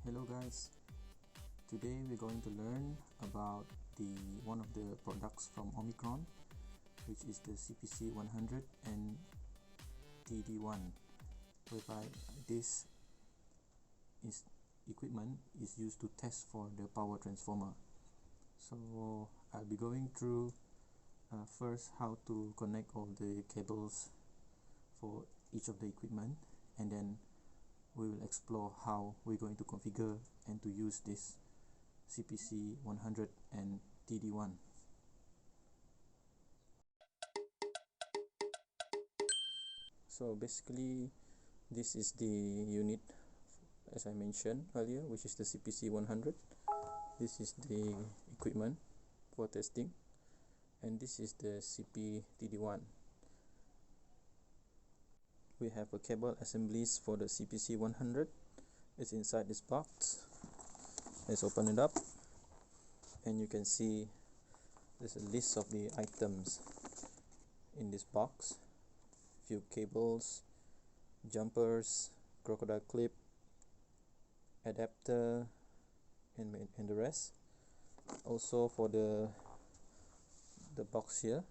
Hello guys, today we're going to learn about one of the products from Omicron, which is the CPC 100 and TD1, whereby this equipment is used to test for the power transformer. So I'll be going through first how to connect all the cables for each of the equipment, and then we will explore how we're going to configure and to use this CPC 100 and TD1. So basically this is the unit as I mentioned earlier, which is the CPC 100. This is the equipment for testing, and this is the CPTD1. We have a cable assemblies for the CPC 100. It's inside this box. Let's open it up, and you can see there's a list of the items in this box. Few cables, jumpers, crocodile clip, adapter, and the rest. Also for the box here,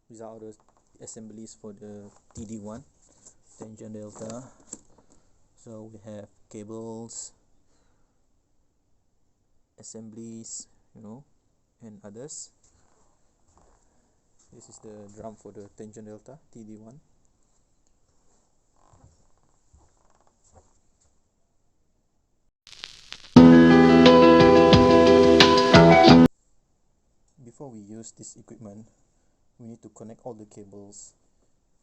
these are the assemblies for the TD1 tangent delta. So we have cables, assemblies, and others. This is the drum for the tangent delta TD1. Before we use this equipment, we need to connect all the cables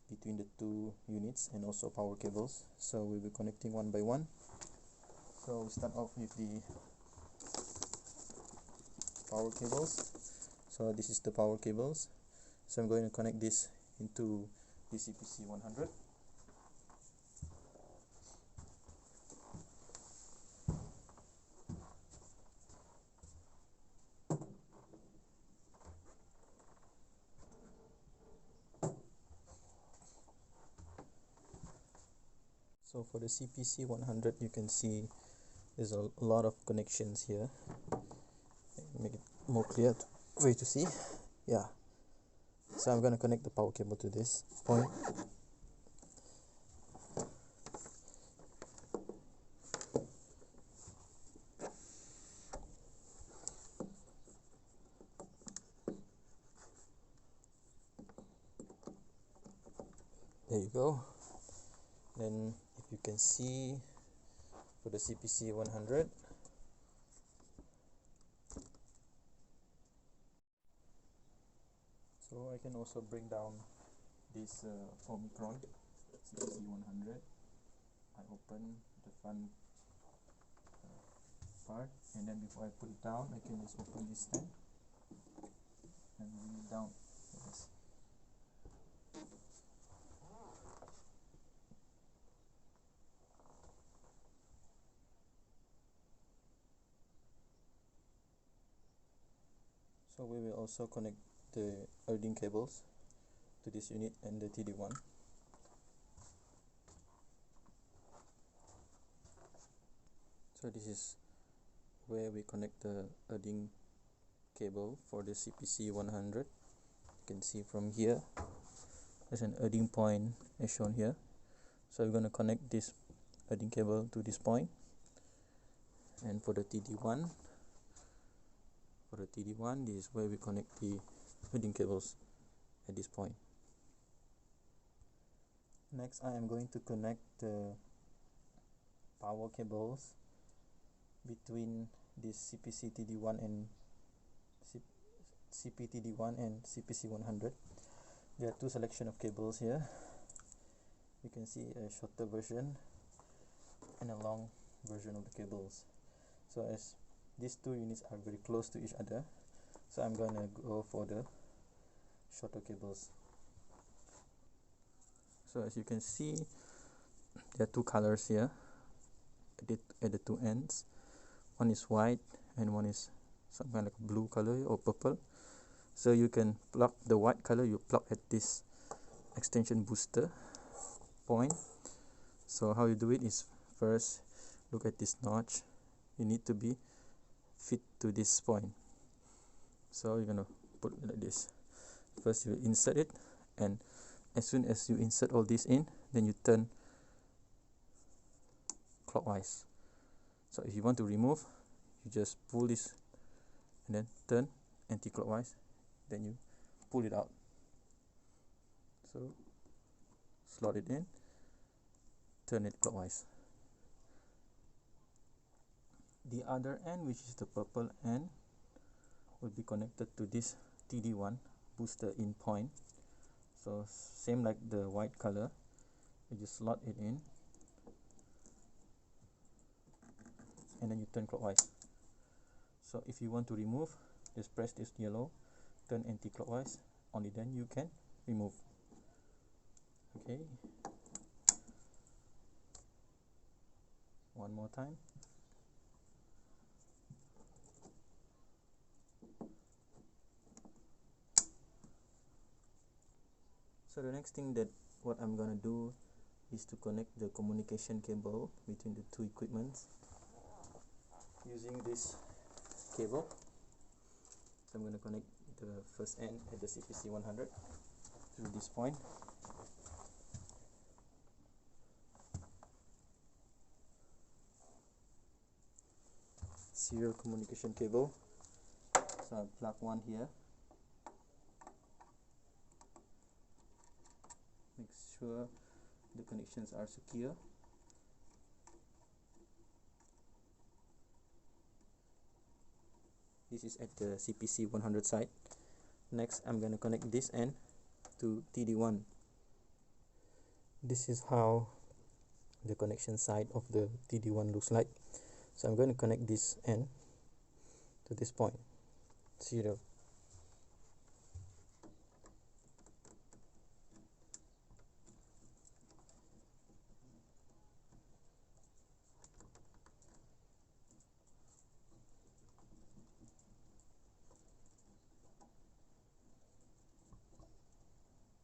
between the two units and also power cables. So we'll be connecting one by one. So we start off with the power cables. So this is the power cables. So I'm going to connect this into the CPC 100. So for the CPC 100, you can see there's a lot of connections here. Make it more clear for you to see. Yeah. So I'm going to connect the power cable to this point. There you go. Then if you can see for the CPC 100, so I can also bring down this Omicron CPC 100. I open the front part, and then before I put it down, I can just open this stand and bring it down. Yes. So we will also connect the earthing cables to this unit and the TD1. So this is where we connect the earthing cable for the CPC 100. You can see from here there's an earthing point as shown here. So we're going to connect this earthing cable to this point. And for the TD1, this is where we connect the earthing cables at this point. Next, I am going to connect the power cables between this CPC TD1 and CPTD1 and CPC 100. There are two selection of cables here. You can see a shorter version and a long version of the cables. So as these two units are very close to each other, so I'm gonna go for the shorter cables. So as you can see, there are two colors here at the two ends. One is white and one is some kind of like blue color or purple. So you can plug the white color, you plug at this extension booster point. So how you do it is, first look at this notch. You need to be fit to this point. So you're gonna put it like this. First you insert it, and as soon as you insert all this in, then you turn clockwise. So if you want to remove, you just pull this and then turn anti-clockwise, then you pull it out. So slot it in, turn it clockwise. The other end, which is the purple end, will be connected to this TD1 booster in point. So same like the white color, you just slot it in and then you turn clockwise. So if you want to remove, just press this yellow, turn anti-clockwise, only then you can remove. Okay, one more time. So the next thing that what I'm gonna do is to connect the communication cable between the two equipments using this cable. So I'm gonna connect the first end at the CPC 100 through this point. Serial communication cable. So I'll plug one here. Make sure the connections are secure. This is at the CPC 100 side. Next, I'm going to connect this end to TD1. This is how the connection side of the TD1 looks like. So I'm going to connect this end to this point, 0.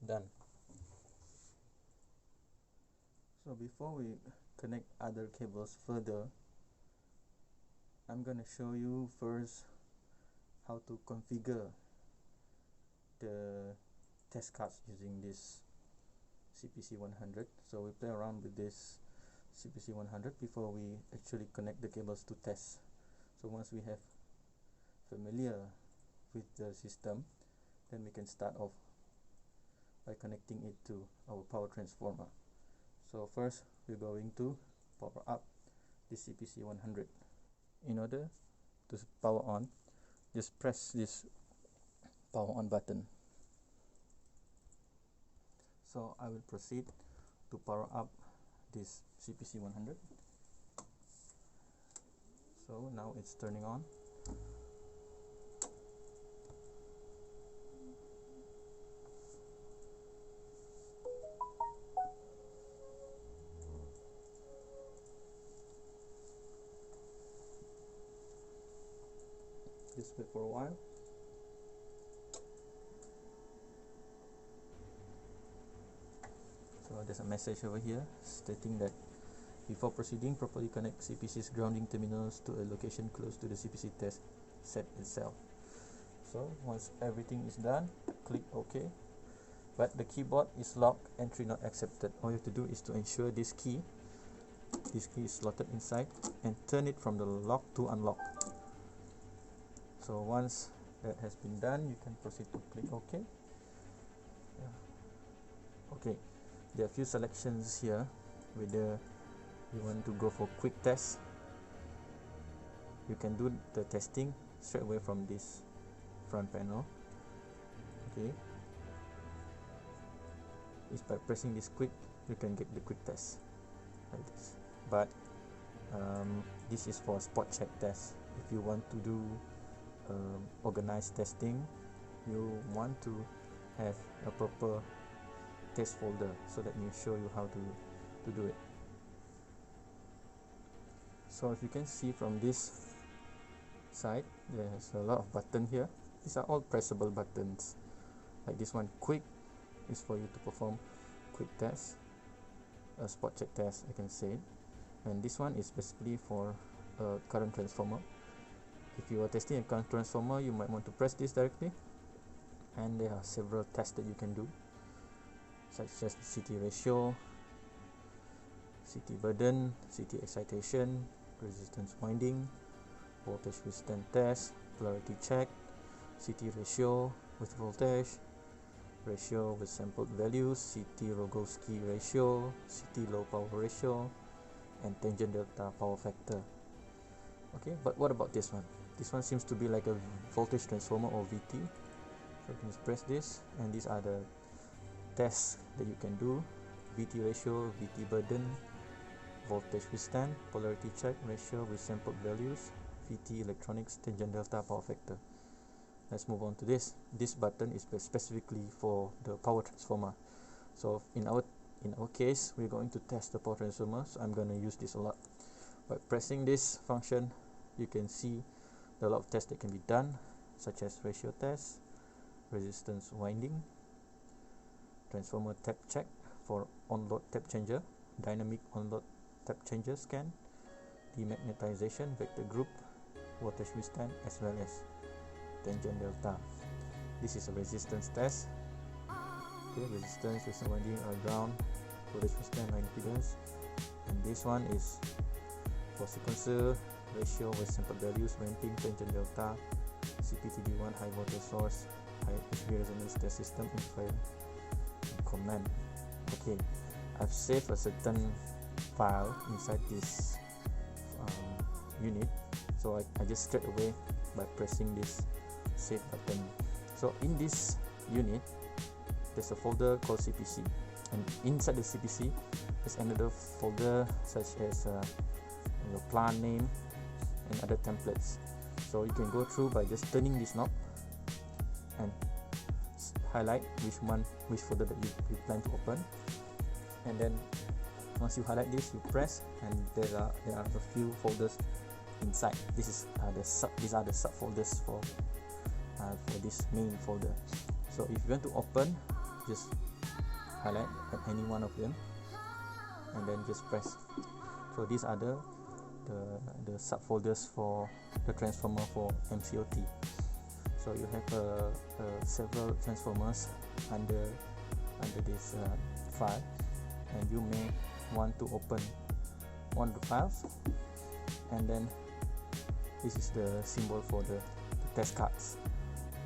Done. So before we connect other cables further, I'm going to show you first how to configure the test cards using this CPC 100. So we play around with this CPC 100 before we actually connect the cables to test. So once we have familiar with the system, then we can start off by connecting it to our power transformer. So first we're going to power up the CPC 100. In order to power on, just press this power on button. So I will proceed to power up this CPC 100. So now it's turning on. Just wait for a while. So there's a message over here stating that before proceeding, properly connect CPC's grounding terminals to a location close to the CPC test set itself. So once everything is done, click OK. But the keyboard is locked, entry not accepted. All you have to do is to ensure this key is slotted inside and turn it from the lock to unlock. So once that has been done, you can proceed to click OK. Okay, there are a few selections here. Whether you want to go for quick test, you can do the testing straight away from this front panel. Okay, it's by pressing this quick you can get the quick test like this. But this is for spot check test. If you want to do organized testing, you want to have a proper test folder, so let me show you how to do it. So if you can see from this side, there's a lot of buttons here. These are all pressable buttons. Like this one, quick, is for you to perform quick test, a spot check test, I can say. and this one is basically for a current transformer. If you are testing a current transformer, you might want to press this directly, and there are several tests that you can do, such as the CT ratio, CT burden, CT excitation, resistance winding, voltage withstand test, polarity check, CT ratio with voltage, ratio with sampled values, CT Rogowski ratio, CT low power ratio, and tangent delta power factor. Okay, but what about this one? This one seems to be like a voltage transformer, or VT. So you can just press this, and these are the tests that you can do: VT ratio, VT burden, voltage withstand, polarity check, ratio with sampled values, VT electronics, tangent delta power factor. Let's move on to this. This button is specifically for the power transformer. So in our case, we're going to test the power transformer, so I'm going to use this a lot. By pressing this function, you can see there are a lot of tests that can be done, such as ratio test, resistance winding, transformer tap check for on-load tap changer, dynamic on-load tap changer scan, demagnetization vector group, voltage withstand, as well as tangent delta. This is a resistance test. Okay, resistance, resistance winding are ground, voltage withstand, line impedance, and this one is for sequencer, ratio with sample values, ramping, tangent delta, CPTD1 high voltage source, high HV resonance test system, info and command. Okay, I've saved a certain file inside this unit, so I just straight away by pressing this save button. So in this unit, there's a folder called CPC, and inside the CPC there's another folder such as your plant name and other templates. So you can go through by just turning this knob and highlight which folder that you plan to open, and then once you highlight this, you press, and there are a few folders inside. These are the subfolders for this main folder. So if you want to open, just highlight at any one of them and then just press. So these are the subfolders for the transformer for MCOT. So you have several transformers under this file, and you may want to open one of the files, and then this is the symbol for the test cards.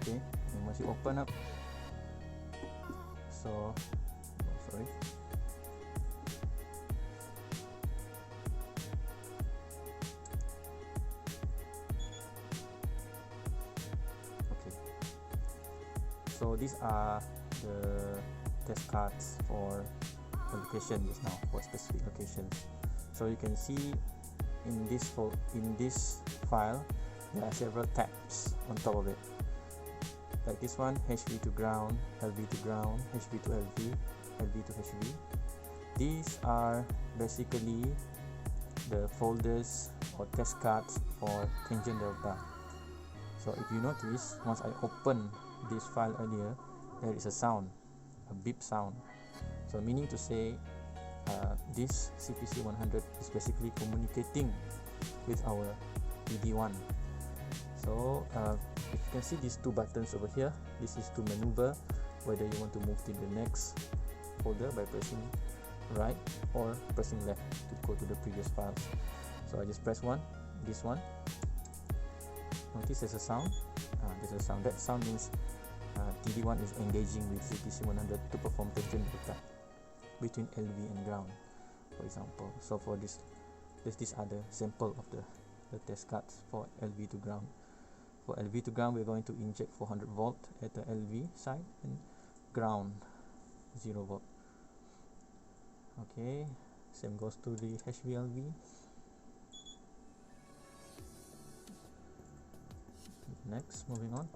Okay, and once you open up, so these are the test cards for the location just now, for specific locations. So you can see in this file there are several tabs on top of it, like this one: HV to ground, LV to ground, HV to LV, LV to HV. These are basically the folders or test cards for tangent delta. So if you notice, once I open this file earlier, there is a sound, a beep sound. So meaning to say, this CPC 100 is basically communicating with our PD1. So if you can see these two buttons over here, this is to maneuver whether you want to move to the next folder by pressing right or pressing left to go to the previous files. So I just press this one. Notice there's a sound. That sound means TD1 is engaging with CPC 100 to perform tangent delta between LV and ground, for example. So for this are the sample of the test cards for LV to ground. For LV to ground, we're going to inject 400 volt at the LV side, and ground 0 volt. Okay, same goes to the HVLV. Next, moving on.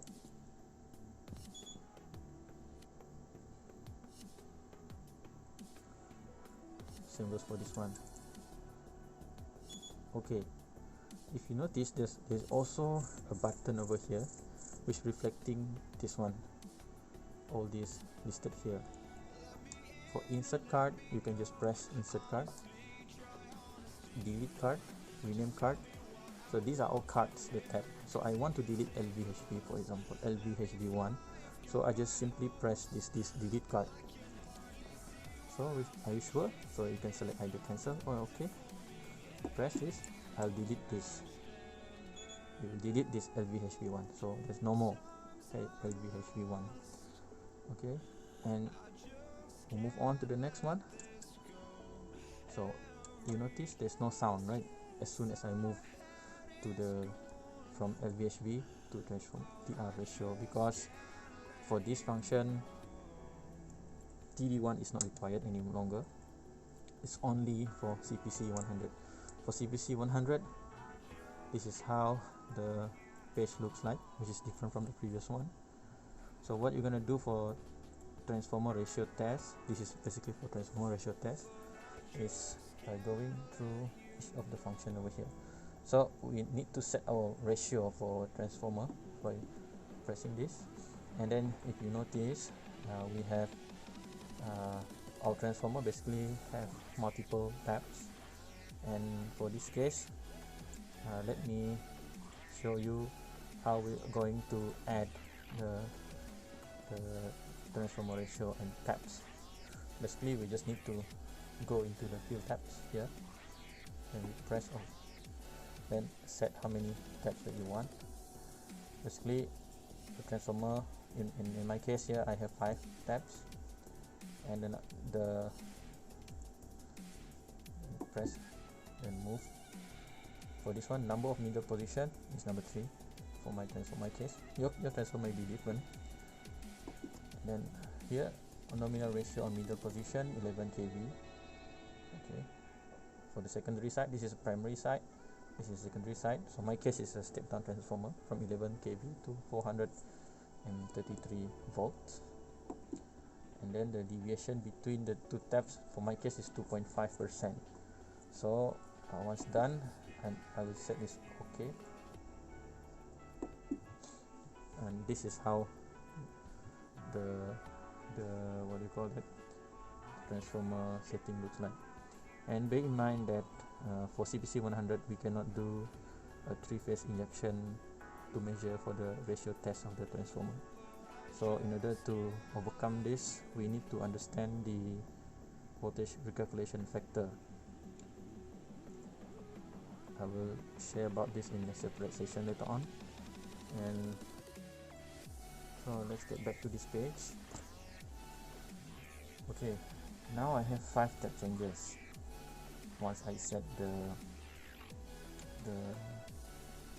Same goes for this one. Okay, if you notice, there's also a button over here which reflecting this one, all these listed here. For insert card, you can just press insert card. delete card, rename card. So these are all cards, the tab. So I want to delete LVHV, for example, LVHV1. So I just simply press this delete card. So are you sure? So you can select either cancel or okay. Press this. I'll delete this. You will delete this LVHV1. So there's no more LVHV1. Okay, and we'll move on to the next one. So you notice there's no sound, right? As soon as I move to the from LVHV to transform TR ratio, because for this function TD1 is not required any longer. It's only for CPC 100. For CPC 100, this is how the page looks like, which is different from the previous one. So what you're gonna do for transformer ratio test, this is basically for transformer ratio test, is by going through each of the function over here. So we need to set our ratio for transformer by pressing this, and then if you notice, we have our transformer basically have multiple tabs, and for this case, let me show you how we're going to add the transformer ratio and tabs. Basically, we just need to go into the field tabs here, and we press off, then set how many tabs that you want. Basically, the transformer, in my case here, I have 5 tabs, and then the press and move. For this one, number of middle position is number 3 for my transformer case. Your transformer may be different. Then here, nominal ratio on middle position 11 kV. Okay, for the secondary side, this is primary side, this is secondary side. So my case is a step down transformer from 11 kV to 433 volts, and then the deviation between the two tabs for my case is 2.5%. So once done, and I will set this okay, and this is how the what do you call that, transformer setting looks like. And bear in mind that for CPC 100 we cannot do a 3-phase injection to measure for the ratio test of the transformer. So in order to overcome this, we need to understand the voltage recalculation factor. I will share about this in a separate session later on. And so let's get back to this page. Okay, now I have 5 tab changes. Once I set the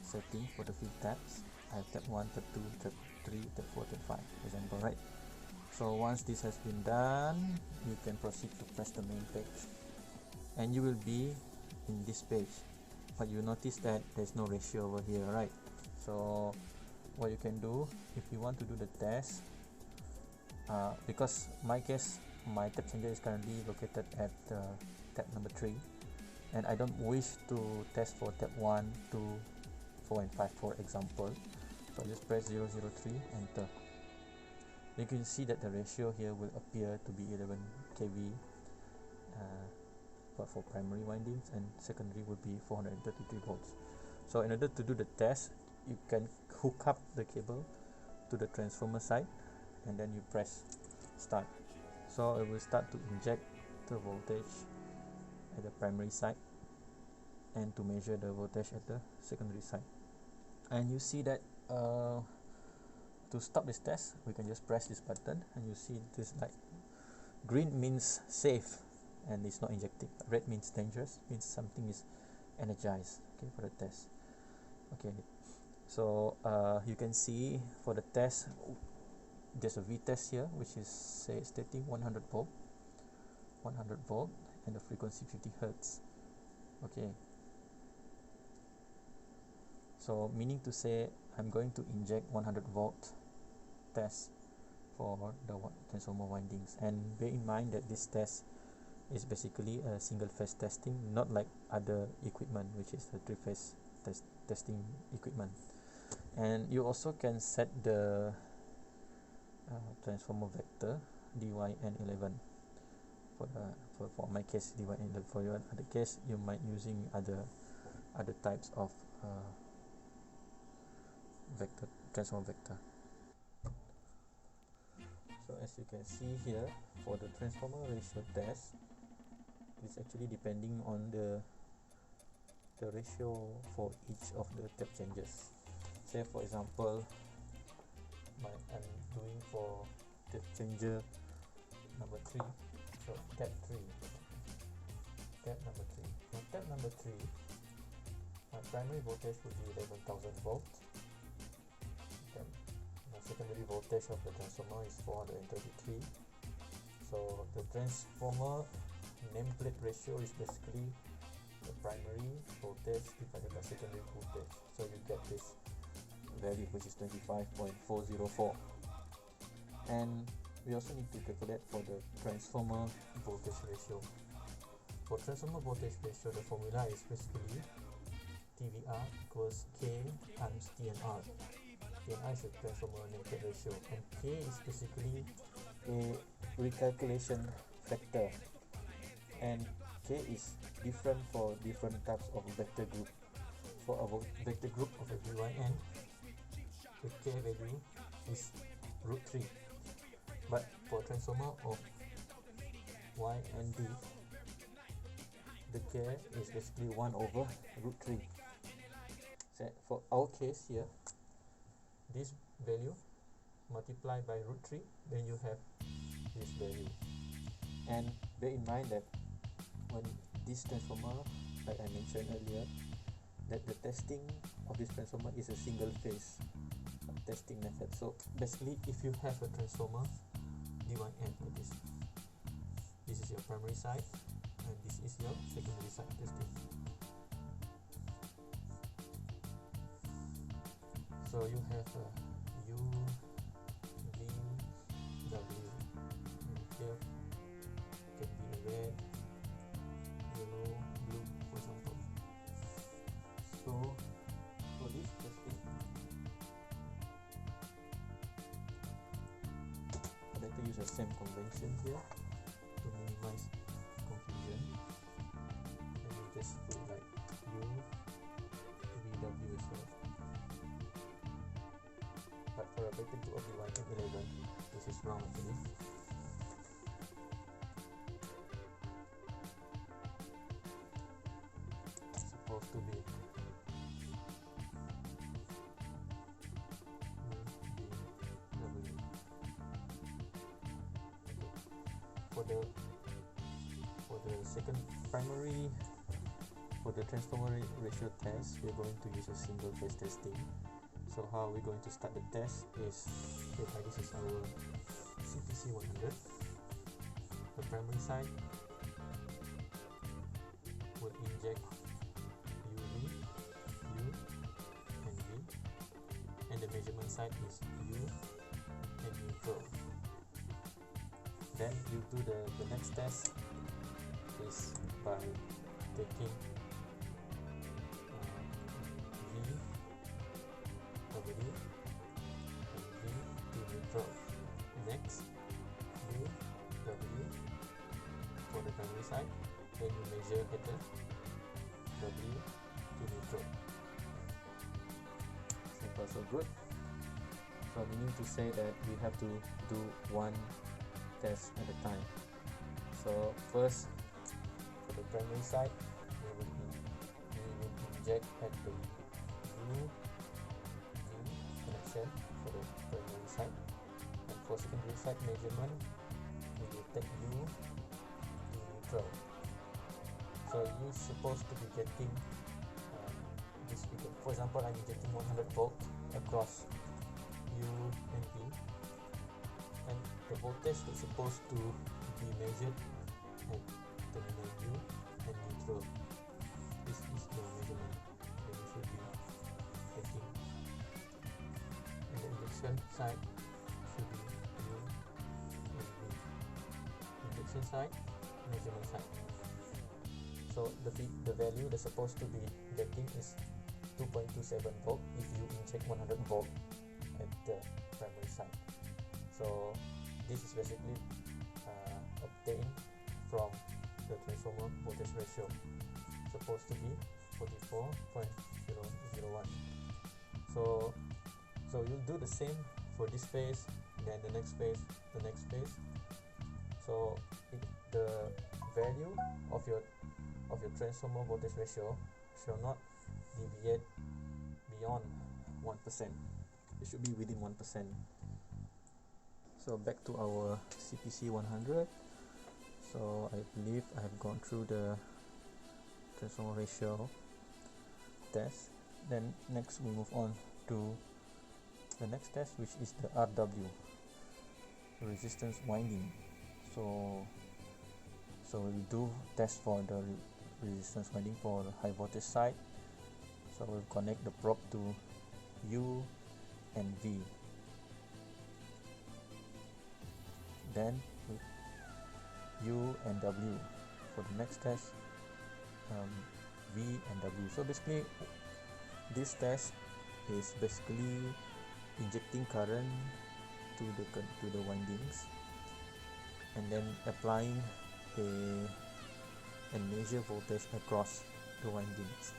setting for the field tabs, I have tab 1, tab 2, tab 3, tab 4, tab 5, for example, right? So once this has been done, you can proceed to press the main page, and you will be in this page. But you notice that there's no ratio over here, right? So what you can do, if you want to do the test, because my case, my tab changer is currently located at tab number 3, and I don't wish to test for tab 1, 2, 4 and 5, for example. So just press 003, enter. You can see that the ratio here will appear to be 11 kV but for primary windings, and secondary will be 433 volts. So in order to do the test, you can hook up the cable to the transformer side, and then you press start. So it will start to inject the voltage at the primary side and to measure the voltage at the secondary side. And you see that to stop this test, we can just press this button, and you see this light. Green means safe and it's not injecting. Red means dangerous, means something is energized, okay, for the test. Okay, so you can see for the test, there's a V test here, which is stating 100 volt, and the frequency 50 hertz. Okay, so meaning to say I'm going to inject 100 volt test for the transformer windings. And bear in mind that this test is basically a single phase testing, not like other equipment, which is the 3-phase testing equipment. And you also can set the transformer vector DYN11 for my case D1N. For your other case, you might using other types of vector, transform vector. So as you can see here, for the transformer ratio test, it's actually depending on the ratio for each of the tap changes. Say for example, I'm doing for tap changer number 3, so tap number 3. Now tap number 3, my primary voltage will be 11,000 volts. Then my secondary voltage of the transformer is 433. So the transformer nameplate ratio is basically the primary voltage divided by secondary voltage. So you get this value, which is 25.404. And we also need to calculate for the transformer voltage ratio. For transformer voltage ratio, the formula is basically TVR equals K times TNR. TNR is a transformer nameplate ratio, and K is basically a recalculation factor, and K is different for different types of vector group. For a vector group of a V1N, the K value is root 3, but for transformer of Y and D, the K is basically 1 over root 3. So for our case here, this value multiplied by root 3, then you have this value. And bear in mind that when this transformer, like I mentioned earlier, that the testing of this transformer is a single phase testing method. So basically, if you have a transformer D1N like this is your primary side and this is your secondary side testing. So you have U, V, W, and here can be red, yellow, blue, for example. So for this testing, I better use the same convention here to minimize confusion. And you just put like U, V, W as well. But for a vector group of D1N11, this is wrong actually. It's supposed to be for the second primary, for the transformer ratio test, we're going to use a single phase testing. So how we're going to start the test is, okay, this is our CPC 100. The primary side will inject UV, U, and V, and the measurement side is U and neutral. Then you do the next test is by taking V, W, and V to neutral. Next, U, W for the primary side, then you measure at the W to neutral. So far so good. So meaning to say that we have to do one test at a time. So first, for the primary side, we will inject at the U, V connection for the primary side, and for secondary side measurement, we will take U to neutral. So you're supposed to be getting this figure. For example, I'm injecting 100 volt across U and V, and the voltage is supposed to be measured at terminal U and neutral. This is the measurement that you should be taking. And the injection side should be U and V. Injection side, measurement side. So the value they're supposed to be getting is 2.27 volt if you inject 100 volt at the primary side. So this is basically obtained from the transformer voltage ratio, supposed to be 44.001. So you'll do the same for this phase, then the next phase, the next phase. So the value of your transformer voltage ratio shall not deviate beyond 1%. It should be within 1%. So back to our CPC 100. So I believe I have gone through the transformer ratio test. Then next we move on to the next test, which is the RW, resistance winding. So we'll do test for the resistance winding for the high voltage side. So we'll connect the probe to U and V. Then with U and W for the next test, V and W. So basically this test is basically injecting current to the windings and then applying a measure voltage across the windings.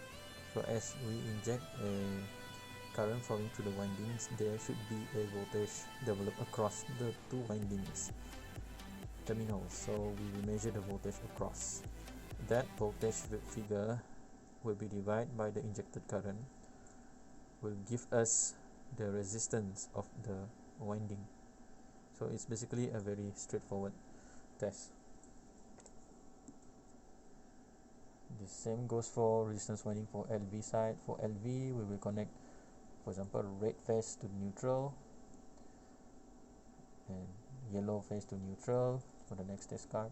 So as we inject a current flowing through the windings, there should be a voltage developed across the two windings terminals. So we will measure the voltage across. That voltage figure will be divided by the injected current, will give us the resistance of the winding. So it's basically a very straightforward test. The same goes for resistance winding for LV side. For LV, we will connect, for example, red phase to neutral and yellow phase to neutral for the next test card,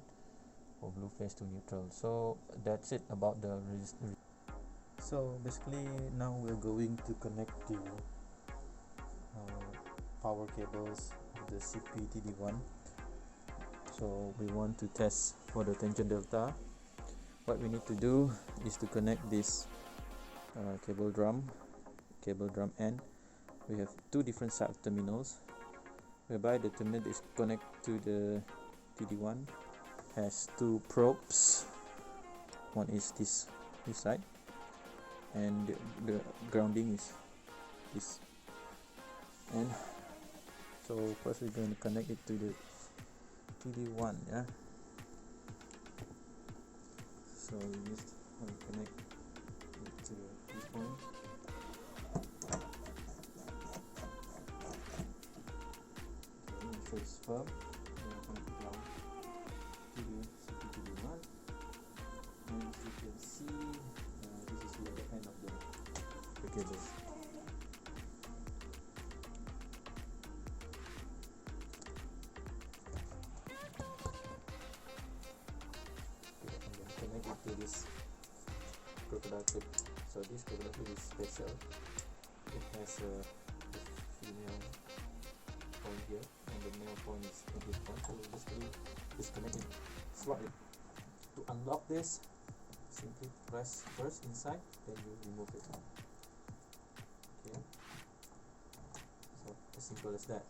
or blue phase to neutral. So that's it about the resistance. So basically now we're going to connect the power cables of the CPTD1. So we want to test for the tangent delta. What we need to do is to connect this cable drum end. We have two different side terminals, whereby the terminal is connected to the TD1 has two probes. One is this side, and the grounding is this. And so first we're going to connect it to the TD1, yeah. So we connect it to this point. Okay, make sure it's firm. Then we'll connect it down to the CPTD1. And as you can see, this is the other end of the cables. To this crocodile clip. So this crocodile clip is special. It has a female point here, and the male point is in this point. So basically disconnect it, slot it. To unlock this, simply press first inside, then you remove it. Okay. So as simple as that.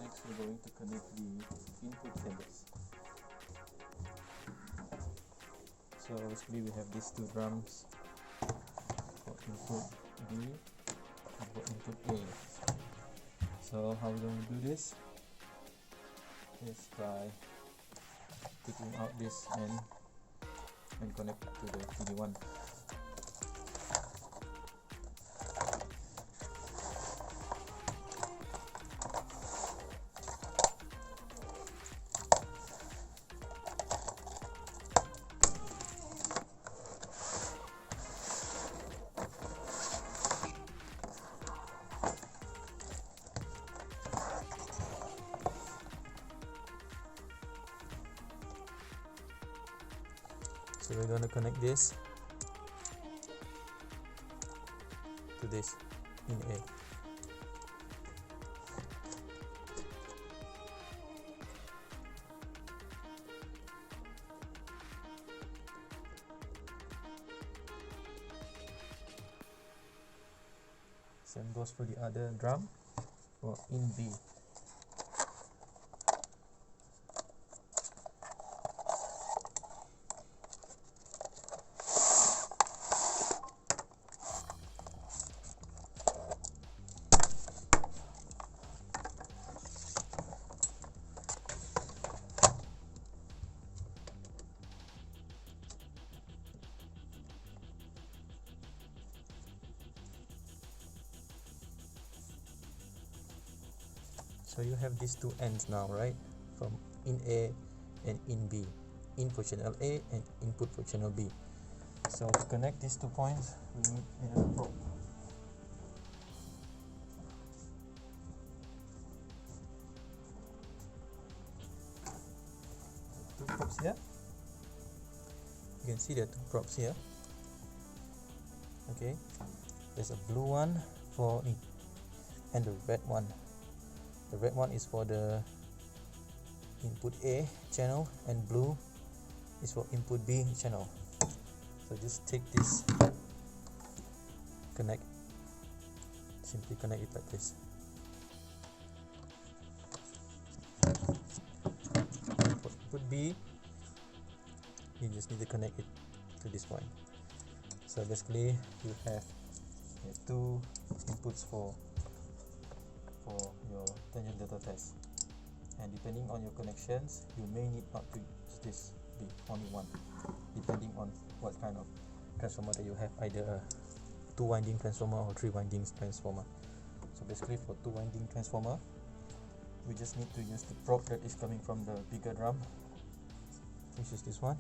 Next, we're going to connect the input cables. So basically we have these two drums for input B and for input A. So how we're going to do this is by taking out this end and connect it to the TD1. So we're going to connect this to this in A. Same goes for the other drum or in B. So you have these two ends now, right? From in A and in B. Input channel A and input for channel B. So to connect these 2 points, we need another probe. Two probes here. You can see there are 2 probes here. Okay, there's a blue one for in and the red one. The red one is for the input A channel and blue is for input B channel. So just take this, simply connect it like this. For input B, you just need to connect it to this point. So basically you have 2 inputs for your tangent delta test, and depending on your connections you may need not to use this, be only one, depending on what kind of transformer that you have, either a 2-winding transformer or 3-winding transformer. So basically for 2-winding transformer, we just need to use the probe that is coming from the bigger drum, which is this one,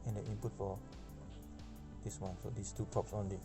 and the input for this one. So these 2 probes only.